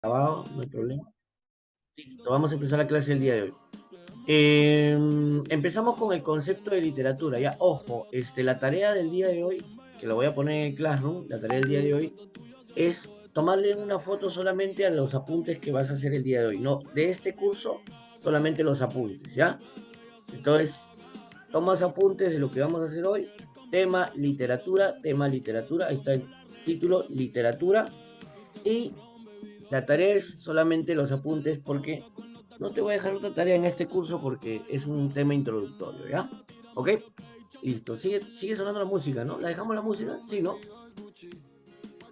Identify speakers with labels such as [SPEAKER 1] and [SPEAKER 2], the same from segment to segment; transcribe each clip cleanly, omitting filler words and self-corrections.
[SPEAKER 1] Grabado, no hay problema. Listo, vamos a empezar la clase del día de hoy. Empezamos con el concepto de literatura. Ya, ojo, la tarea del día de hoy, que lo voy a poner en el Classroom, la tarea del día de hoy es tomarle una foto solamente a los apuntes que vas a hacer el día de hoy. No, de este curso, solamente los apuntes, ¿ya? Entonces, tomas apuntes de lo que vamos a hacer hoy. Tema literatura. Ahí está el título, literatura. Y la tarea es solamente los apuntes porque no te voy a dejar otra tarea en este curso porque es un tema introductorio, ¿ya? ¿Ok? Listo. Sigue sonando la música, ¿no? ¿La dejamos la música? Sí, ¿no?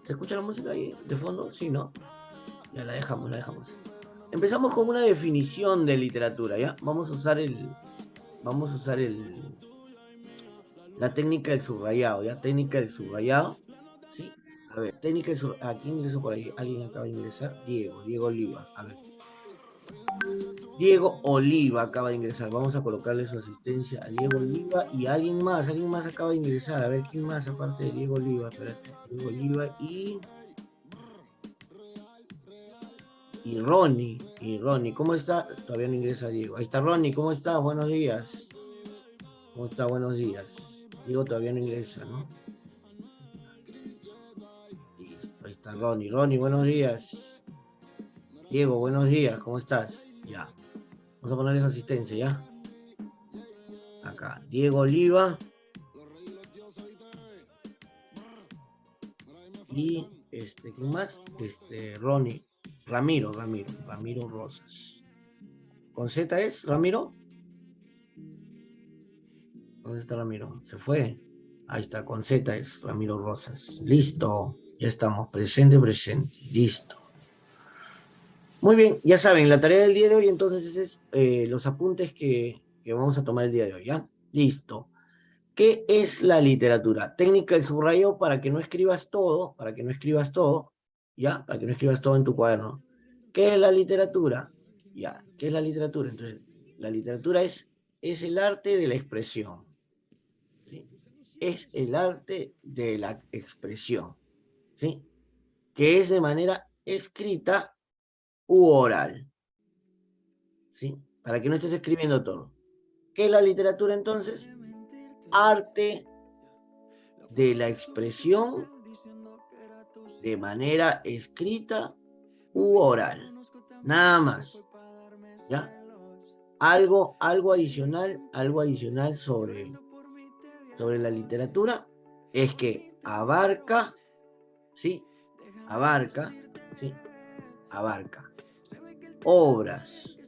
[SPEAKER 1] ¿Se escucha la música ahí de fondo? Sí, ¿no? Ya la dejamos, la dejamos. Empezamos con una definición de literatura, ¿ya? Vamos a usar la técnica del subrayado, ¿ya? Técnica del subrayado, ¿sí? A ver, técnica del subrayado. ¿A quién ingresó por ahí? ¿Alguien acaba de ingresar? Diego Oliva. A ver. Diego Oliva acaba de ingresar. Vamos a colocarle su asistencia a Diego Oliva y alguien más acaba de ingresar. A ver, ¿quién más aparte de Diego Oliva? Espérate. Diego Oliva y Ronnie. ¿Cómo está? Todavía no ingresa Diego. Ahí está Ronnie, ¿cómo está? Buenos días. ¿Cómo está? Buenos días. Diego todavía no ingresa, ¿no? Listo, ahí está Ronnie. Ronnie, buenos días. Diego, buenos días, ¿cómo estás? Ya. Vamos a poner esa asistencia, ¿ya? Acá. Diego Oliva. Y ¿quién más? Ronnie, Ramiro Rosas. ¿Con Z es Ramiro? ¿Dónde está Ramiro? Se fue. Ahí está, con Z es Ramiro Rosas. Listo. Ya estamos. Presente. Listo. Muy bien, ya saben, la tarea del día de hoy entonces es los apuntes que vamos a tomar el día de hoy, ¿ya? Listo. ¿Qué es la literatura? Técnica del subrayo para que no escribas todo, ¿ya? Para que no escribas todo en tu cuaderno. ¿Qué es la literatura? Ya, ¿qué es la literatura? Entonces, la literatura es el arte de la expresión, ¿sí? Es el arte de la expresión, ¿sí? Que es de manera escrita u oral, ¿sí? Para que no estés escribiendo todo. ¿Qué es la literatura entonces? Arte de la expresión de manera escrita u oral. Nada más. ¿Ya? Algo adicional sobre la literatura es que abarca, ¿sí? Abarca, ¿sí? Abarca obras.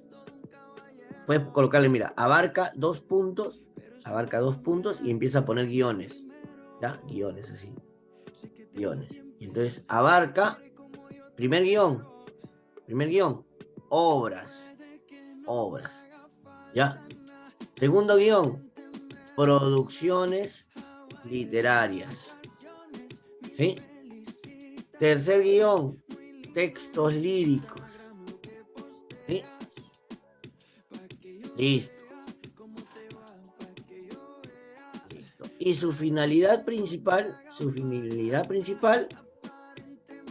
[SPEAKER 1] Puedes colocarle, mira, abarca dos puntos y empieza a poner guiones, ¿ya? Guiones así, guiones. Y entonces abarca, primer guión, obras, obras, ¿ya? Segundo guión, producciones literarias, ¿sí? Tercer guión, textos líricos, ¿sí? Listo, listo. Y su finalidad principal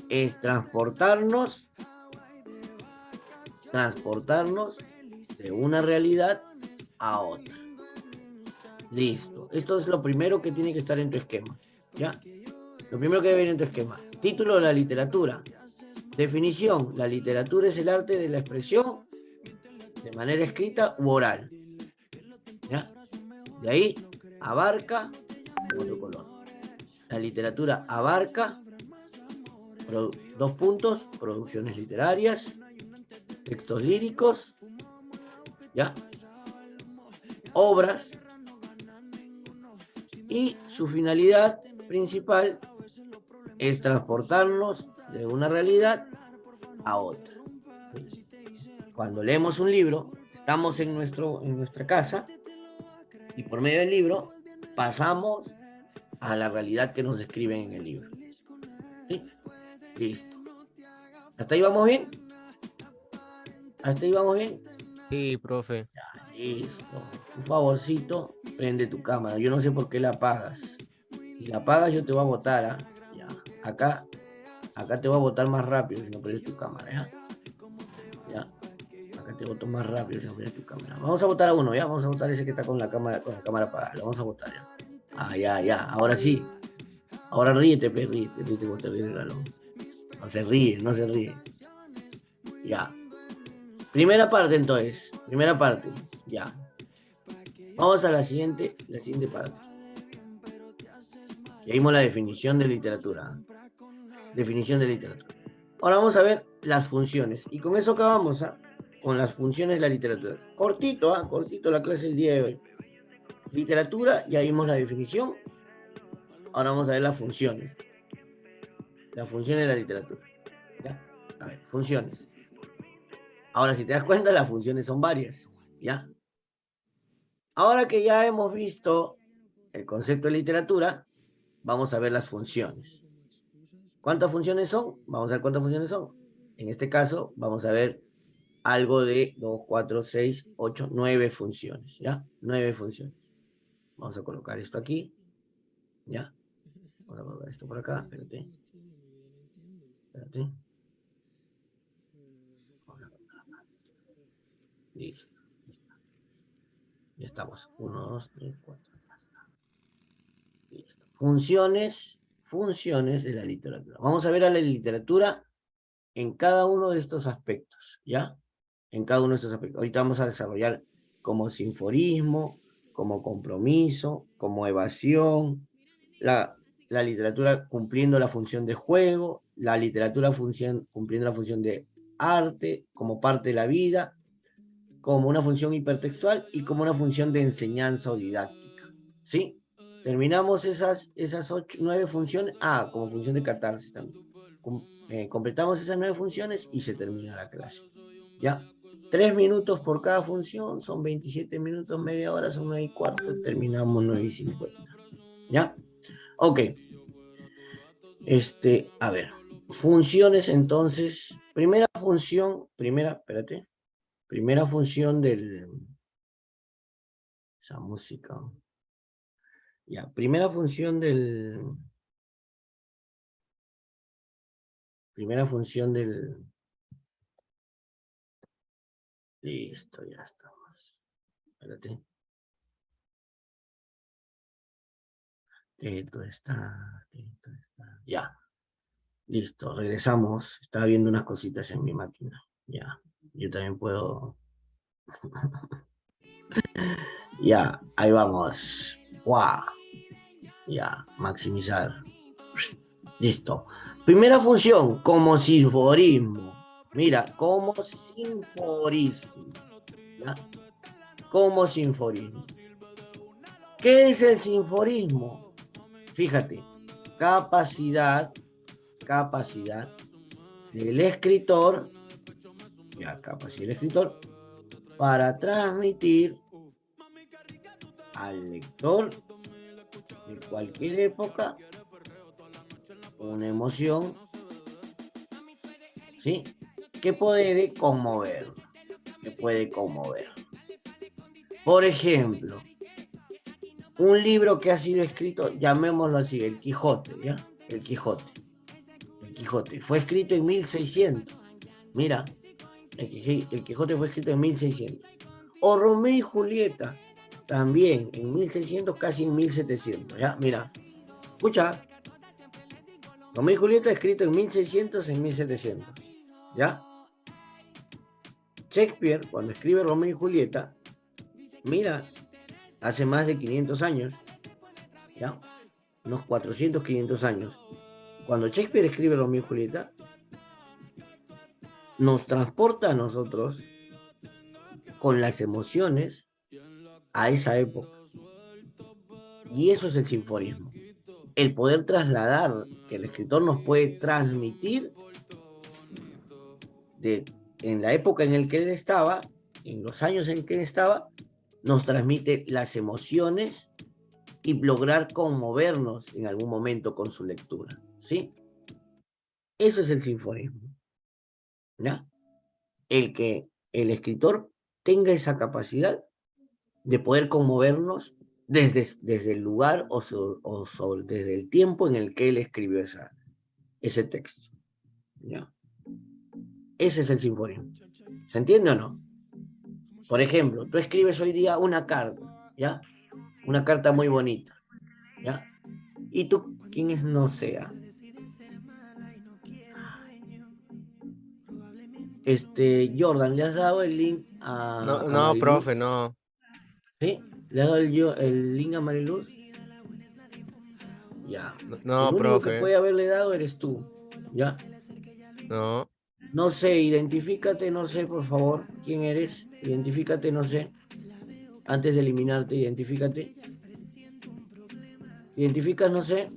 [SPEAKER 1] es transportarnos de una realidad a otra. Listo. Esto es lo primero que tiene que estar en tu esquema, ¿ya? Lo primero que debe ir en tu esquema. Título de la literatura. Definición. La literatura es el arte de la expresión de manera escrita u oral, ¿ya? De ahí abarca en otro color. La literatura abarca, dos puntos, producciones literarias, textos líricos, ¿ya? Obras, y su finalidad principal es transportarnos de una realidad a otra. Cuando leemos un libro, estamos en nuestra casa y por medio del libro pasamos a la realidad que nos describen en el libro. ¿Sí? Listo. ¿Hasta ahí vamos bien? ¿Hasta ahí vamos bien?
[SPEAKER 2] Sí, profe.
[SPEAKER 1] Ya, listo. Un favorcito, prende tu cámara. Yo no sé por qué la apagas. Si la apagas, yo te voy a botar, ¿ah? Ya. Acá Acá te voy a botar más rápido si no prendes tu cámara, ¿ya? Ya. Acá te boto más rápido si no prendes tu cámara. Vamos a votar a uno, ¿ya? Vamos a votar ese que está con la cámara apagada. Lo vamos a votar, ¿ya? Ah, ya, ya. Ahora sí. Ahora ríete, pe, ríete, vos te ríes, no se ríe, no se ríe. Ya. Primera parte, entonces. Primera parte. Ya. Vamos a la siguiente parte. Ya vimos la definición de literatura. Definición de literatura. Ahora vamos a ver las funciones. Y con eso acabamos, ¿ah? Con las funciones de la literatura. Cortito, ¿ah? Cortito la clase del día de hoy. Literatura, ya vimos la definición. Ahora vamos a ver las funciones. Las funciones de la literatura. ¿Ya? A ver, funciones. Ahora, si te das cuenta, las funciones son varias. ¿Ya? Ahora que ya hemos visto el concepto de literatura, vamos a ver las funciones. ¿Cuántas funciones son? Vamos a ver cuántas funciones son. En este caso, vamos a ver algo de 2, 4, 6, 8, 9 funciones. ¿Ya? 9 funciones. Vamos a colocar esto aquí. ¿Ya? Vamos a colocar esto por acá. Espérate. Espérate. Listo. Ya estamos. 1, 2, 3, 4. Listo. Funciones de la literatura. Vamos a ver a la literatura en cada uno de estos aspectos, ¿ya? En cada uno de estos aspectos. Ahorita vamos a desarrollar como sinforismo, como compromiso, como evasión, la literatura cumpliendo la función de juego, la literatura cumpliendo la función de arte, como parte de la vida, como una función hipertextual y como una función de enseñanza o didáctica, ¿sí? Terminamos esas 9 funciones, como función de catarsis también. Completamos esas 9 funciones y se termina la clase, ¿ya? 3 minutos por cada función, son 27 minutos, media hora, son 9 y cuarto, terminamos 9 y 50, ¿ya? Ok. A ver, funciones entonces, primera función del... Esa música. Ya, primera función del... Listo, ya estamos. Espérate. Esto está. Ya. Listo, regresamos. Estaba viendo unas cositas en mi máquina. Ya. Yo también puedo. Ya, ahí vamos. ¡Guau! Ya, maximizar. Listo. Primera función, como sinforismo. Mira, como sinforismo. ¿Ya? Como sinforismo. ¿Qué es el sinforismo? Fíjate, capacidad del escritor, para transmitir al lector de cualquier época una emoción, ¿sí? Que puede conmover. Por ejemplo, un libro que ha sido escrito, llamémoslo así, El Quijote, ¿ya? El Quijote. Fue escrito en 1600. Mira, el Quijote fue escrito en 1600. O Romeo y Julieta, también en 1600, casi en 1700, ¿ya? Mira, escucha. Romeo y Julieta escrito en 1600, en 1700, ¿ya? Shakespeare, cuando escribe Romeo y Julieta, mira, hace más de 500 años, ¿ya? Unos 400, 500 años. Cuando Shakespeare escribe Romeo y Julieta, nos transporta a nosotros con las emociones a esa época. Y eso es el sinfonismo. El poder trasladar, que el escritor nos puede transmitir en la época en la que él estaba, en los años en que él estaba, nos transmite las emociones y lograr conmovernos en algún momento con su lectura, ¿sí? Eso es el sinfonismo, ¿ya? El que el escritor tenga esa capacidad de poder conmovernos desde el lugar o desde el tiempo en el que él escribió ese texto, ¿ya? Ese es el sinfonismo. ¿Se entiende o no? Por ejemplo, tú escribes hoy día una carta, ¿ya? Una carta muy bonita, ¿ya? Y tú, ¿quién es? No sea. Jordan, ¿le has dado el link
[SPEAKER 2] No,
[SPEAKER 1] a
[SPEAKER 2] no,
[SPEAKER 1] Mariluz?
[SPEAKER 2] profe, no.
[SPEAKER 1] ¿Sí? ¿Le has dado el link a Mariluz? Ya.
[SPEAKER 2] No,
[SPEAKER 1] El
[SPEAKER 2] no,
[SPEAKER 1] único que
[SPEAKER 2] profe.
[SPEAKER 1] puede haberle dado eres tú, ¿ya?
[SPEAKER 2] No.
[SPEAKER 1] No sé, identifícate, no sé, por favor, quién eres. Identifícate, no sé. Antes de eliminarte, identifícate. Identificas, no sé.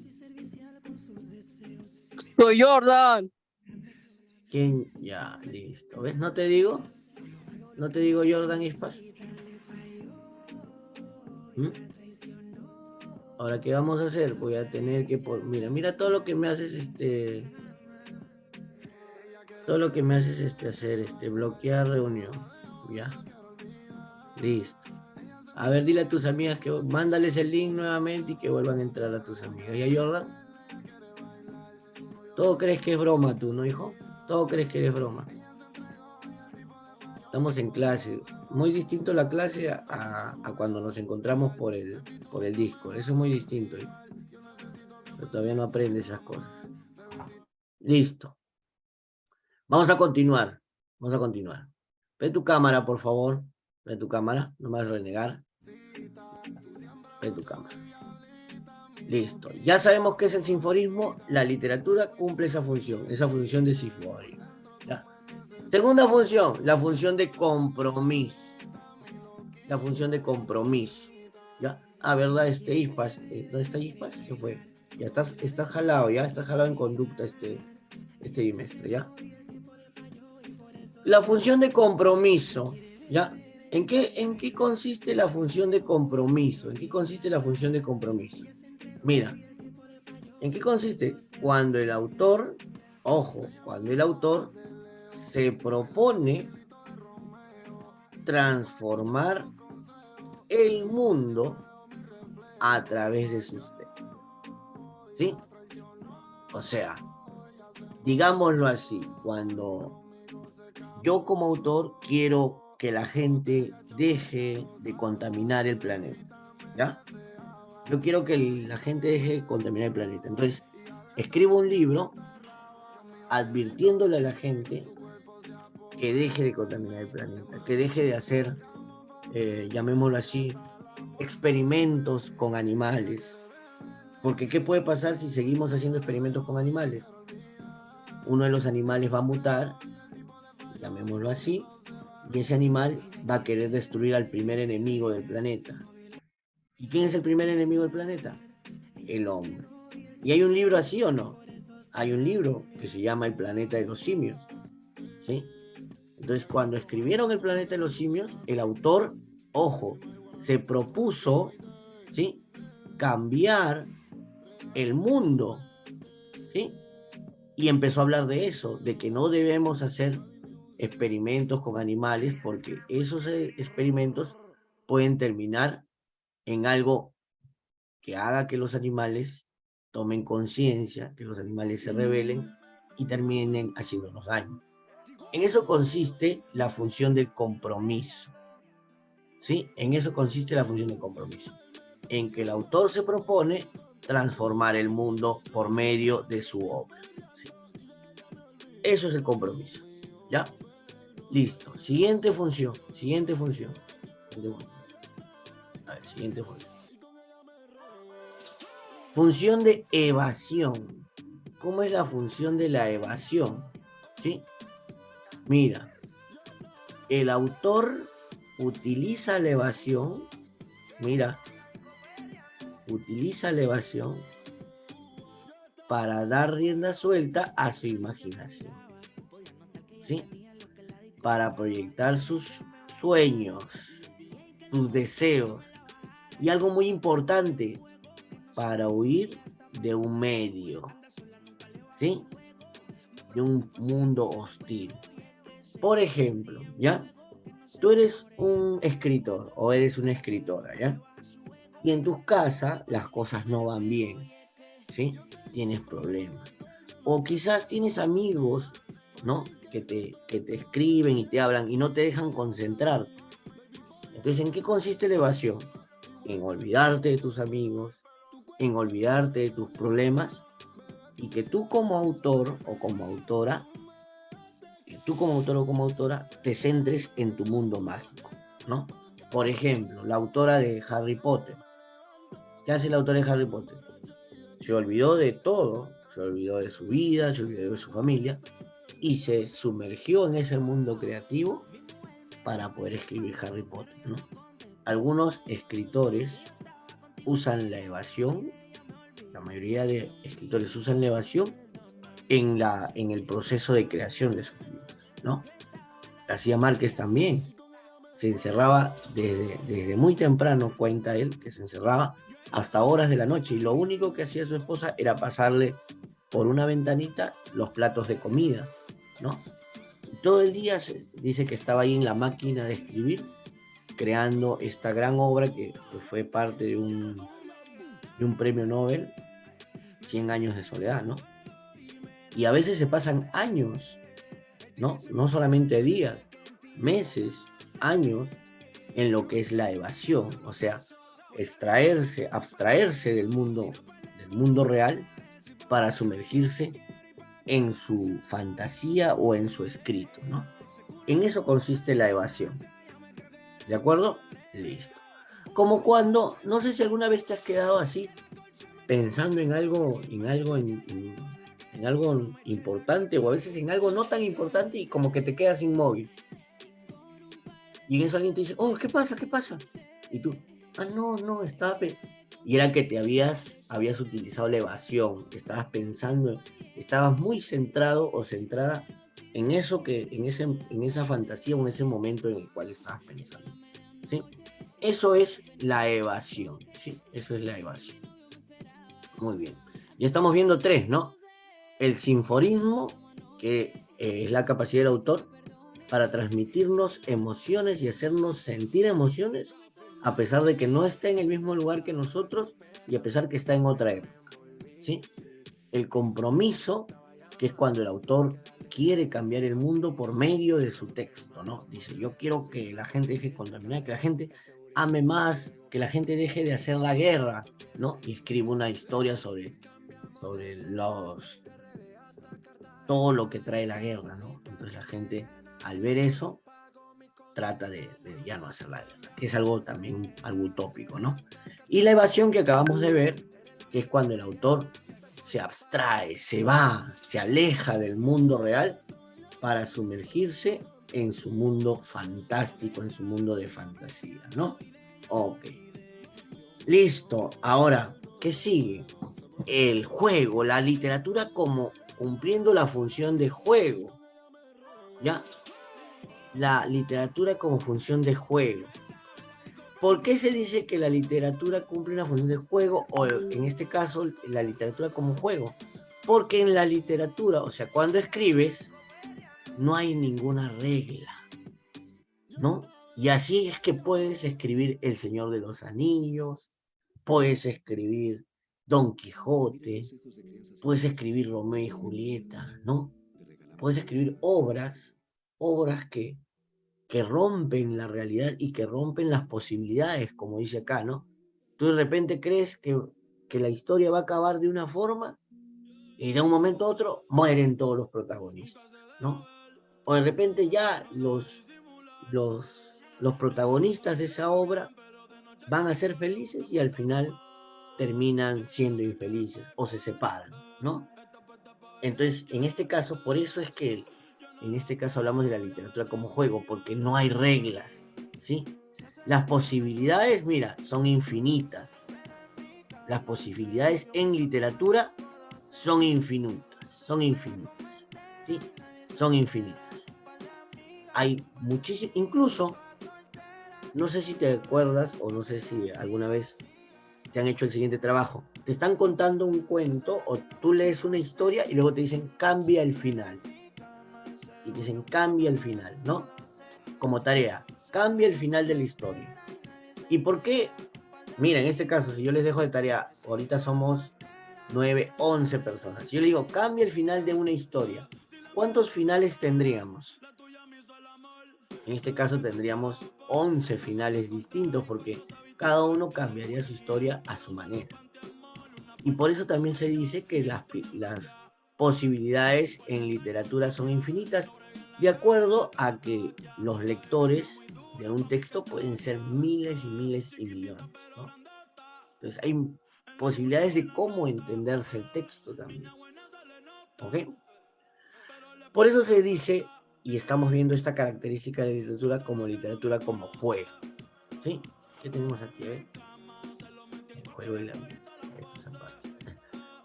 [SPEAKER 3] Soy Jordan.
[SPEAKER 1] ¿Quién? Ya, listo. ¿Ves? No te digo. No te digo Jordan Ispas. ¿Mm? Ahora, ¿qué vamos a hacer? Voy a tener que... Mira todo lo que me haces, todo lo que me haces, hacer, bloquear reunión. Ya, listo. A ver, dile a tus amigas que mándales el link nuevamente y que vuelvan a entrar a tus amigas. ¿Ya, Jordan? Todo crees que es broma tú, ¿no, hijo? Todo crees que eres broma. Estamos en clase. Muy distinto la clase a cuando nos encontramos por el Discord. Eso es muy distinto, hijo. Pero todavía no aprende esas cosas. Listo. Vamos a continuar. Vamos a continuar. Ve tu cámara, por favor. Ve tu cámara. No me vas a renegar. Ve tu cámara. Listo. Ya sabemos qué es el sinfonismo. La literatura cumple esa función de sinfonismo. ¿Ya? Segunda función, la función de compromiso. La función de compromiso. ¿Ya? Ah, ¿verdad? Ispas. ¿Dónde está Ispas? Se fue. Ya estás jalado, ya. Estás jalado en conducta este trimestre, ¿ya? La función de compromiso, ¿ya? ¿En qué consiste la función de compromiso? ¿En qué consiste la función de compromiso? Mira, ¿en qué consiste? Cuando el autor, ojo, cuando el autor se propone transformar el mundo a través de sus textos. ¿Sí? O sea, digámoslo así, cuando yo como autor quiero que la gente deje de contaminar el planeta, ¿ya? Yo quiero que la gente deje de contaminar el planeta. Entonces, escribo un libro advirtiéndole a la gente que deje de contaminar el planeta, que deje de hacer, llamémoslo así, experimentos con animales. Porque ¿qué puede pasar si seguimos haciendo experimentos con animales? Uno de los animales va a mutar, llamémoslo así, y ese animal va a querer destruir al primer enemigo del planeta. ¿Y quién es el primer enemigo del planeta? El hombre. ¿Y hay un libro así o no? Hay un libro que se llama El planeta de los simios. ¿Sí? Entonces, cuando escribieron El planeta de los simios, el autor, ojo, se propuso, ¿sí?, cambiar el mundo, ¿sí? Y empezó a hablar de eso, de que no debemos hacer experimentos con animales porque esos experimentos pueden terminar en algo que haga que los animales tomen conciencia, que los animales se rebelen y terminen haciéndonos daño. En eso consiste la función del compromiso. ¿Sí? En eso consiste la función del compromiso. En que el autor se propone transformar el mundo por medio de su obra. ¿Sí? Eso es el compromiso. ¿Ya? Listo. Siguiente función. Siguiente función. A ver, siguiente función. Función de evasión. ¿Cómo es la función de la evasión? ¿Sí? Mira, el autor utiliza la evasión, mira, utiliza la evasión para dar rienda suelta a su imaginación, ¿sí? Para proyectar sus sueños, sus deseos y algo muy importante, para huir de un medio, ¿sí? De un mundo hostil. Por ejemplo, ¿ya? Tú eres un escritor o eres una escritora, ¿ya? Y en tu casa las cosas no van bien, ¿sí? Tienes problemas. O quizás tienes amigos, ¿no? Que te escriben y te hablan y no te dejan concentrar. Entonces, ¿en qué consiste la evasión? En olvidarte de tus amigos, en olvidarte de tus problemas y que tú como autor o como autora, te centres en tu mundo mágico, ¿no? Por ejemplo, la autora de Harry Potter. ¿Qué hace la autora de Harry Potter? Se olvidó de todo, se olvidó de su vida, se olvidó de su familia y se sumergió en ese mundo creativo para poder escribir Harry Potter, ¿no? Algunos escritores usan la evasión, la mayoría de escritores usan la evasión en el proceso de creación de sus libros, ¿no? García Márquez también se encerraba desde muy temprano, cuenta él, que se encerraba hasta horas de la noche y lo único que hacía su esposa era pasarle por una ventanita los platos de comida, ¿no? Y todo el día dice que estaba ahí en la máquina de escribir, creando esta gran obra que fue parte de un premio Nobel, 100 años de soledad, ¿no? Y a veces se pasan años, ¿no? No solamente días, meses, años en lo que es la evasión, o sea, abstraerse del mundo real para sumergirse en su fantasía o en su escrito, ¿no? En eso consiste la evasión. ¿De acuerdo? Listo. Como cuando, no sé si alguna vez te has quedado así, pensando en algo importante o a veces en algo no tan importante y como que te quedas inmóvil. Y en eso alguien te dice, oh, ¿qué pasa? ¿Qué pasa? Y tú, no, y era que habías utilizado la evasión, estabas pensando, estabas muy centrado o centrada en eso en esa fantasía o en ese momento en el cual estabas pensando, ¿sí? Eso es la evasión, ¿sí? Eso es la evasión. Muy bien. Ya estamos viendo tres, ¿no? El sinfonismo, que es la capacidad del autor para transmitirnos emociones y hacernos sentir emociones, a pesar de que no está en el mismo lugar que nosotros y a pesar que está en otra época, ¿sí? El compromiso, que es cuando el autor quiere cambiar el mundo por medio de su texto, ¿no? Dice, yo quiero que la gente deje de contaminar, que la gente ame más, que la gente deje de hacer la guerra, ¿no? Y escribe una historia sobre todo lo que trae la guerra, ¿no? Entonces la gente, al ver eso, trata de ya no hacer la guerra, que es algo también algo utópico, ¿no? Y la evasión que acabamos de ver, que es cuando el autor se abstrae, se va, se aleja del mundo real para sumergirse en su mundo fantástico, en su mundo de fantasía, ¿no? Ok. Listo. Ahora, ¿qué sigue? El juego, la literatura como cumpliendo la función de juego, ¿ya? La literatura como función de juego. ¿Por qué se dice que la literatura cumple una función de juego o en este caso la literatura como juego? Porque en la literatura, o sea, cuando escribes, no hay ninguna regla, ¿no? Y así es que puedes escribir El Señor de los Anillos, puedes escribir Don Quijote, puedes escribir Romeo y Julieta, ¿no? Puedes escribir obras que rompen la realidad y que rompen las posibilidades, como dice acá, ¿no? Tú de repente crees que la historia va a acabar de una forma y de un momento a otro mueren todos los protagonistas, ¿no? O de repente ya los protagonistas de esa obra van a ser felices y al final terminan siendo infelices o se separan, ¿no? Entonces, en este caso, por eso es que en este caso hablamos de la literatura como juego, porque no hay reglas, ¿sí? Las posibilidades, mira, son infinitas. Las posibilidades en literatura son infinitas, ¿sí? Son infinitas. Hay muchísimo, incluso, no sé si te acuerdas o no sé si alguna vez te han hecho el siguiente trabajo. Te están contando un cuento o tú lees una historia y luego te dicen cambia el final. Y te dicen cambia el final, ¿no? Como tarea, cambia el final de la historia. ¿Y por qué? Mira, en este caso, si yo les dejo de tarea, ahorita somos 9, 11 personas. Yo le digo, cambia el final de una historia. ¿Cuántos finales tendríamos? En este caso tendríamos 11 finales distintos porque cada uno cambiaría su historia a su manera. Y por eso también se dice que las posibilidades en literatura son infinitas, de acuerdo a que los lectores de un texto pueden ser miles y miles y millones, ¿no? Entonces hay posibilidades de cómo entenderse el texto también. ¿Ok? Por eso se dice, y estamos viendo esta característica de la literatura como juego. ¿Sí? ¿Qué tenemos aquí? A ver. El juego de la vida.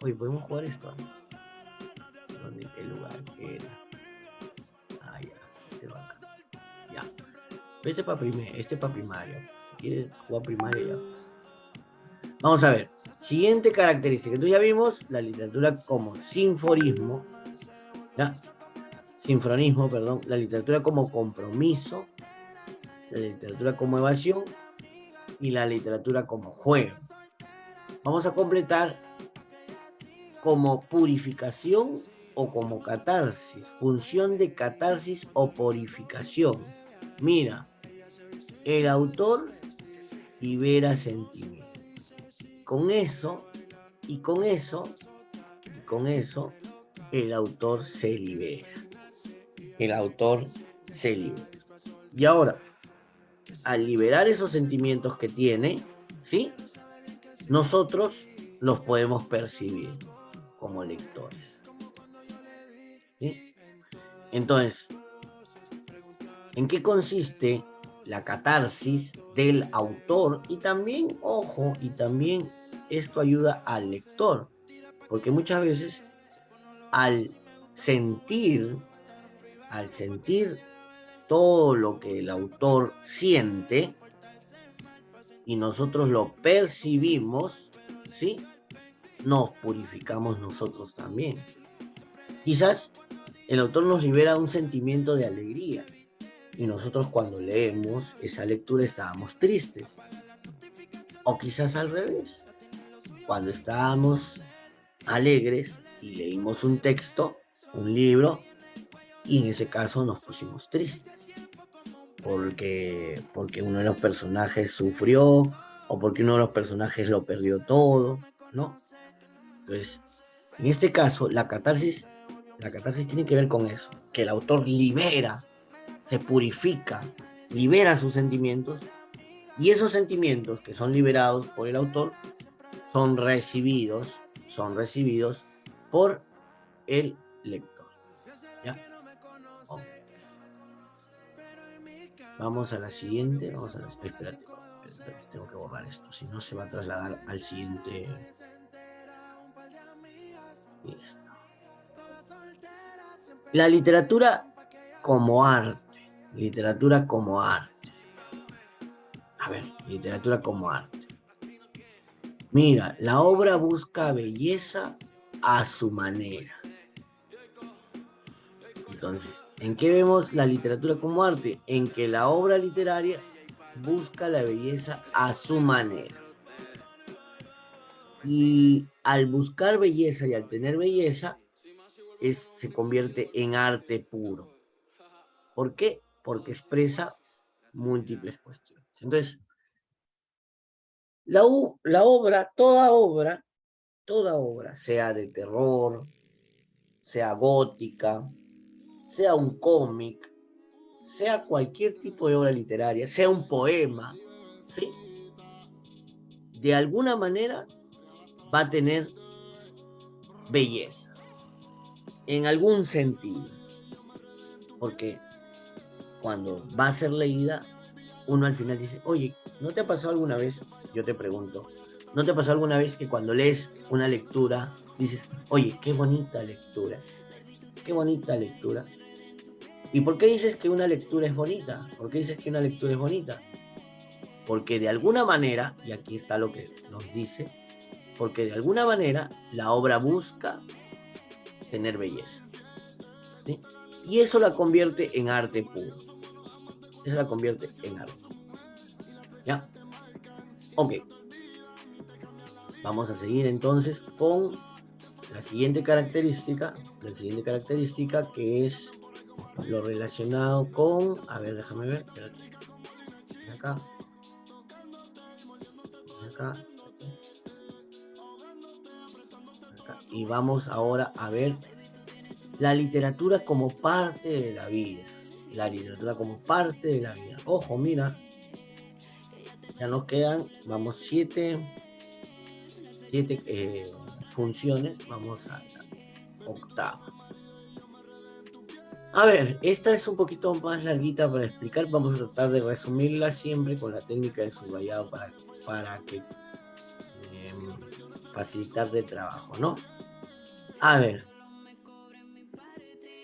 [SPEAKER 1] Oye, ¿podemos jugar esto? ¿Dónde? ¿Qué lugar? ¿Qué era? Ah, ya. Este va acá. Ya. Este para primaria. Si quieres jugar primaria, ya. Vamos a ver. Siguiente característica. Entonces ya vimos la literatura como sinfonismo. ¿Ya? Sinfronismo, perdón. La literatura como compromiso. La literatura como evasión. Y la literatura como juego. Vamos a completar como purificación o como catarsis. Función de catarsis o purificación. Mira, el autor libera sentimientos. Con eso, el autor se libera. El autor se libera. Y ahora, al liberar esos sentimientos que tiene, ¿sí? Nosotros los podemos percibir como lectores. ¿Sí? Entonces, ¿en qué consiste la catarsis del autor? Y también, ojo, y también esto ayuda al lector, porque muchas veces al sentir todo lo que el autor siente y nosotros lo percibimos, ¿sí? Nos purificamos nosotros también. Quizás el autor nos libera un sentimiento de alegría y nosotros cuando leemos esa lectura estábamos tristes. O quizás al revés, cuando estábamos alegres y leímos un texto, un libro, y en ese caso nos pusimos tristes porque uno de los personajes sufrió o porque uno de los personajes lo perdió todo, ¿no? Entonces, en este caso, la catarsis tiene que ver con eso, que el autor libera, se purifica, libera sus sentimientos, y esos sentimientos que son liberados por el autor son recibidos por el lector. ¿Ya? Okay. Vamos a la siguiente. Espérate, tengo que borrar esto, si no se va a trasladar al siguiente. Listo. La literatura como arte. Literatura como arte. A ver, literatura como arte. Mira, la obra busca belleza a su manera. Entonces, ¿en qué vemos la literatura como arte? En que la obra literaria busca la belleza a su manera. Y al buscar belleza y al tener belleza, se convierte en arte puro. ¿Por qué? Porque expresa múltiples cuestiones. Entonces, toda obra, sea de terror, sea gótica, sea un cómic, sea cualquier tipo de obra literaria, sea un poema, ¿sí? De alguna manera va a tener belleza, en algún sentido, porque cuando va a ser leída, uno al final dice, oye, ¿no te ha pasado alguna vez? Yo te pregunto, ¿no te ha pasado alguna vez que cuando lees una lectura dices, oye, qué bonita lectura? Qué bonita lectura. ¿Y por qué dices que una lectura es bonita? ¿Por qué dices que una lectura es bonita? Porque de alguna manera, y aquí está lo que nos dice, porque de alguna manera la obra busca tener belleza, ¿sí? Y eso la convierte en arte puro. Eso la convierte en arte. ¿Ya? Ok. Vamos a seguir entonces con la siguiente característica que es lo relacionado con, a ver, déjame ver, espérate, acá, acá, acá, y vamos ahora a ver la literatura como parte de la vida, la literatura como parte de la vida. Ojo, mira, ya nos quedan, vamos, siete funciones, vamos a la octava. A ver, esta es un poquito más larguita para explicar, vamos a tratar de resumirla siempre con la técnica del subrayado para que facilitar de trabajo, ¿no? A ver,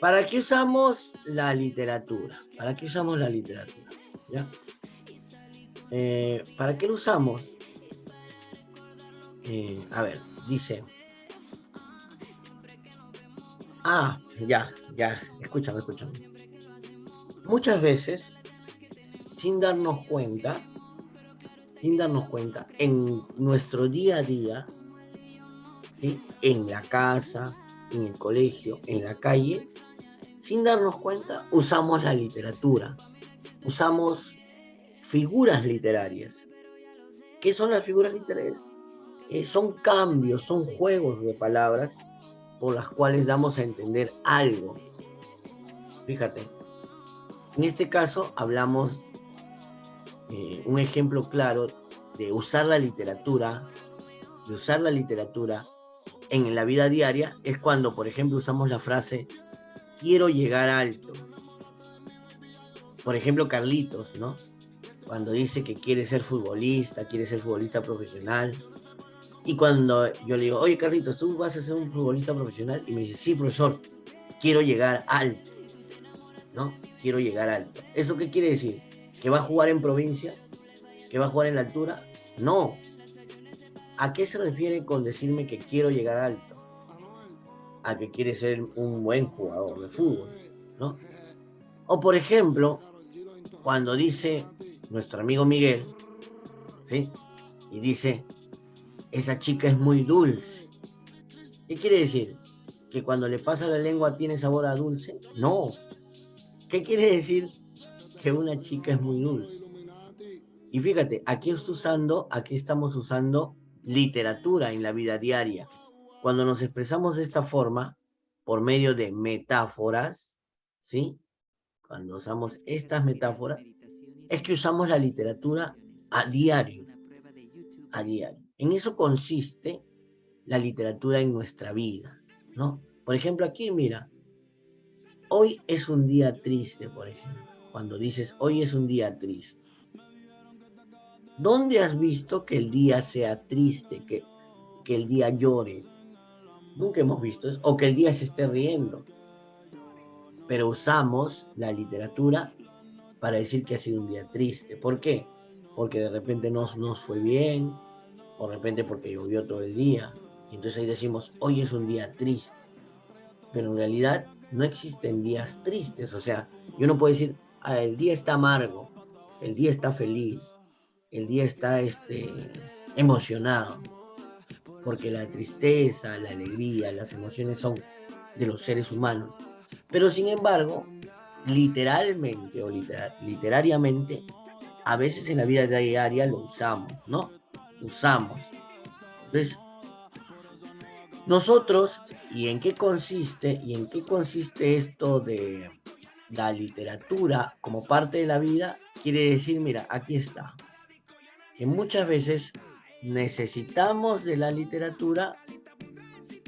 [SPEAKER 1] ¿para qué usamos la literatura? ¿Para qué usamos la literatura? ¿Ya? ¿Para qué lo usamos? A ver, dice... ya, escúchame. Muchas veces, sin darnos cuenta, en nuestro día a día, ¿sí? En la casa, en el colegio, en la calle, sin darnos cuenta, usamos la literatura, usamos figuras literarias. ¿Qué son las figuras literarias? Son cambios, son juegos de palabras por las cuales damos a entender algo. Fíjate, en este caso hablamos, un ejemplo claro de usar la literatura, en la vida diaria, es cuando, por ejemplo, usamos la frase quiero llegar alto. Por ejemplo, Carlitos, ¿no? Cuando dice que quiere ser futbolista profesional. Y cuando yo le digo, oye Carlitos, ¿tú vas a ser un futbolista profesional? Y me dice, sí, profesor, quiero llegar alto, ¿no? Quiero llegar alto. ¿Eso qué quiere decir? ¿Que va a jugar en provincia? ¿Que va a jugar en la altura? No. ¿A qué se refiere con decirme que quiero llegar alto? A que quiere ser un buen jugador de fútbol, ¿no? O por ejemplo, cuando dice nuestro amigo Miguel, ¿sí? Y dice, esa chica es muy dulce. ¿Qué quiere decir? ¿Que cuando le pasa la lengua tiene sabor a dulce? No. ¿Qué quiere decir? Que una chica es muy dulce. Y fíjate, aquí estamos usando literatura en la vida diaria. Cuando nos expresamos de esta forma, por medio de metáforas, ¿sí? Cuando usamos estas metáforas, es que usamos la literatura a diario, a diario. En eso consiste la literatura en nuestra vida, ¿no? Por ejemplo, aquí, mira, hoy es un día triste, por ejemplo. Cuando dices, hoy es un día triste. ¿Dónde has visto que el día sea triste, que el día llore? Nunca hemos visto eso. O que el día se esté riendo. Pero usamos la literatura para decir que ha sido un día triste. ¿Por qué? Porque de repente no nos fue bien, o de repente porque llovió todo el día. Y entonces ahí decimos, hoy es un día triste. Pero en realidad no existen días tristes. O sea, yo no puedo decir, el día está amargo, el día está feliz, el día está emocionado. Porque la tristeza, la alegría, las emociones son de los seres humanos. Pero sin embargo, literalmente o literariamente, a veces en la vida diaria lo usamos, ¿no? Usamos. Entonces, nosotros, ¿y en qué consiste? ¿Y en qué consiste esto de la literatura como parte de la vida? Quiere decir, mira, aquí está, que muchas veces necesitamos de la literatura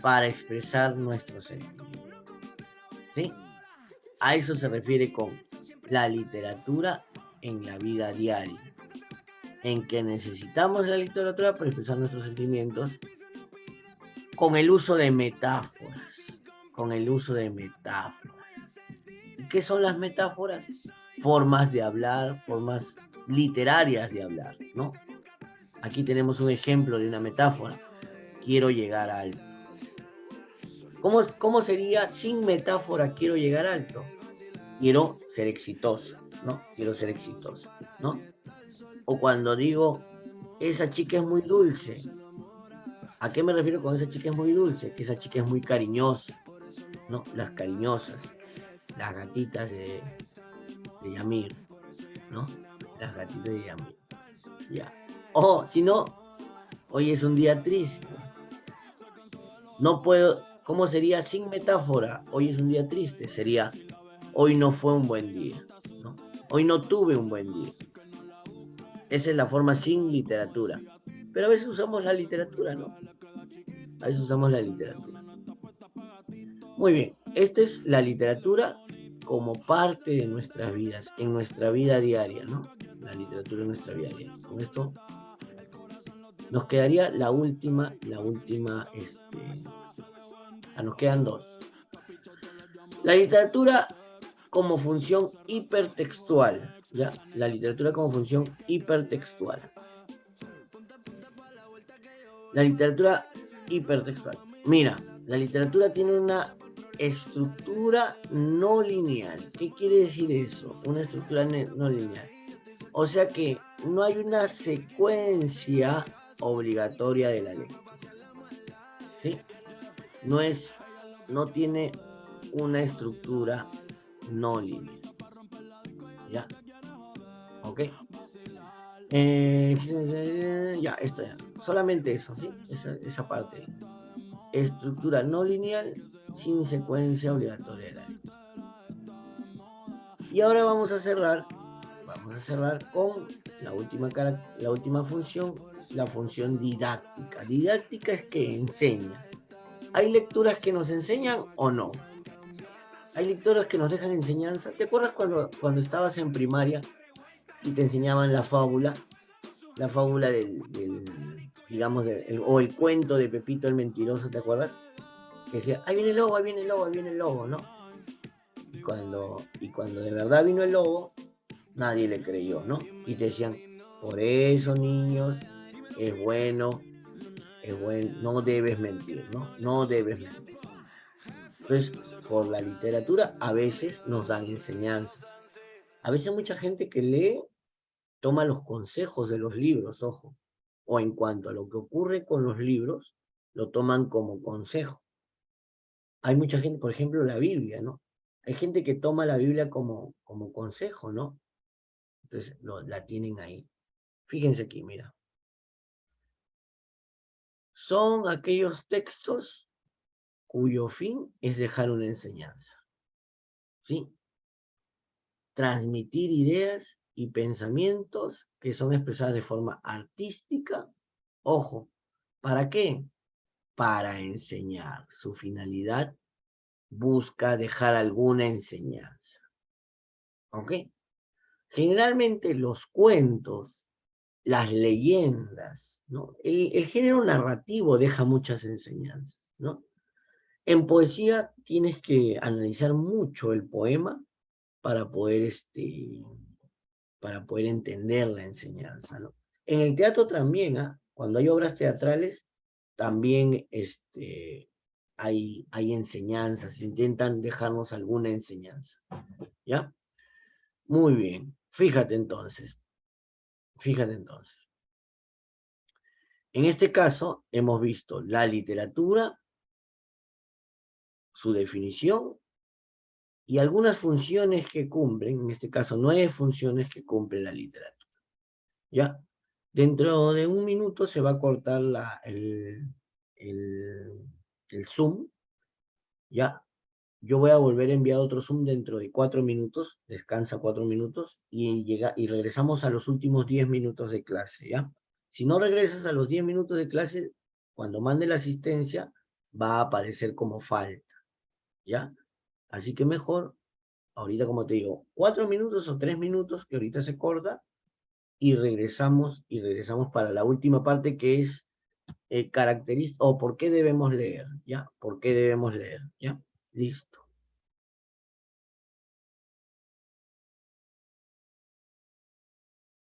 [SPEAKER 1] para expresar nuestros sentimientos, ¿sí? A eso se refiere con la literatura en la vida diaria, en que necesitamos la literatura para expresar nuestros sentimientos con el uso de metáforas, ¿Y qué son las metáforas? Formas de hablar, formas literarias de hablar, ¿no? Aquí tenemos un ejemplo de una metáfora. Quiero llegar alto. ¿Cómo sería sin metáfora quiero llegar alto? Quiero ser exitoso, ¿no? Quiero ser exitoso, ¿no? O cuando digo, esa chica es muy dulce. ¿A qué me refiero con esa chica es muy dulce? Que esa chica es muy cariñosa, ¿no? Las cariñosas, las gatitas de Yamir, ¿no? Las gatitas de Yamir, ya. O, si no, hoy es un día triste. No puedo, ¿cómo sería sin metáfora? Hoy es un día triste, sería, hoy no fue un buen día, ¿no? Hoy no tuve un buen día. Esa es la forma sin literatura. Pero a veces usamos la literatura, ¿no? A veces usamos la literatura. Muy bien, esta es la literatura como parte de nuestras vidas, en nuestra vida diaria, ¿no? La literatura en nuestra vida diaria. Con esto nos quedaría la última, nos quedan dos. La literatura como función hipertextual, ¿ya? La literatura como función hipertextual. La literatura hipertextual. Mira, la literatura tiene una estructura no lineal. ¿Qué quiere decir eso? Una estructura no lineal. O sea que no hay una secuencia obligatoria de la lectura. ¿Sí? No tiene una estructura no lineal. ¿Ya? ¿Ok? Ya, esto ya. Solamente eso, ¿sí? Esa parte. Estructura no lineal sin secuencia obligatoria de la lectura. Y ahora vamos a cerrar con la última función, la función didáctica. Didáctica es que enseña. ¿Hay lecturas que nos enseñan o no? ¿Hay lecturas que nos dejan enseñanza? ¿Te acuerdas cuando estabas en primaria y te enseñaban la fábula? La fábula digamos, o el cuento de Pepito el Mentiroso, ¿te acuerdas? Que decía, ahí viene el lobo, ahí viene el lobo, ahí viene el lobo, ¿no? Y cuando de verdad vino el lobo, nadie le creyó, ¿no? Y te decían, por eso, niños, es bueno, no debes mentir, ¿no? No debes mentir. Entonces, por la literatura a veces nos dan enseñanzas. A veces mucha gente que lee toma los consejos de los libros, ojo. O en cuanto a lo que ocurre con los libros, lo toman como consejo. Hay mucha gente, por ejemplo, la Biblia, ¿no? Hay gente que toma la Biblia como consejo, ¿no? Entonces la tienen ahí. Fíjense aquí, mira. Son aquellos textos cuyo fin es dejar una enseñanza. ¿Sí? Transmitir ideas y pensamientos que son expresadas de forma artística. Ojo, ¿para qué? Para enseñar. Su finalidad busca dejar alguna enseñanza. ¿Ok? Generalmente los cuentos, las leyendas, ¿no? El género narrativo deja muchas enseñanzas, ¿no? En poesía tienes que analizar mucho el poema para poder, entender la enseñanza, ¿no? En el teatro también, cuando hay obras teatrales, también hay enseñanzas, intentan dejarnos alguna enseñanza, ¿ya? Muy bien, fíjate entonces. En este caso, hemos visto la literatura, su definición y algunas funciones que cumplen, en este caso 9 funciones que cumple la literatura. ¿Ya? Dentro de un minuto se va a cortar el Zoom, ¿ya? Yo voy a volver a enviar otro Zoom dentro de 4 minutos, descansa 4 minutos y regresamos a los últimos 10 minutos de clase, ¿ya? Si no regresas a los 10 minutos de clase, cuando mande la asistencia, va a aparecer como falta, ¿ya? Así que mejor, ahorita como te digo, 4 minutos o 3 minutos, que ahorita se corta, y regresamos para la última parte que es características, o por qué debemos leer, ¿ya? ¿Por qué debemos leer? ¿Ya? Listo.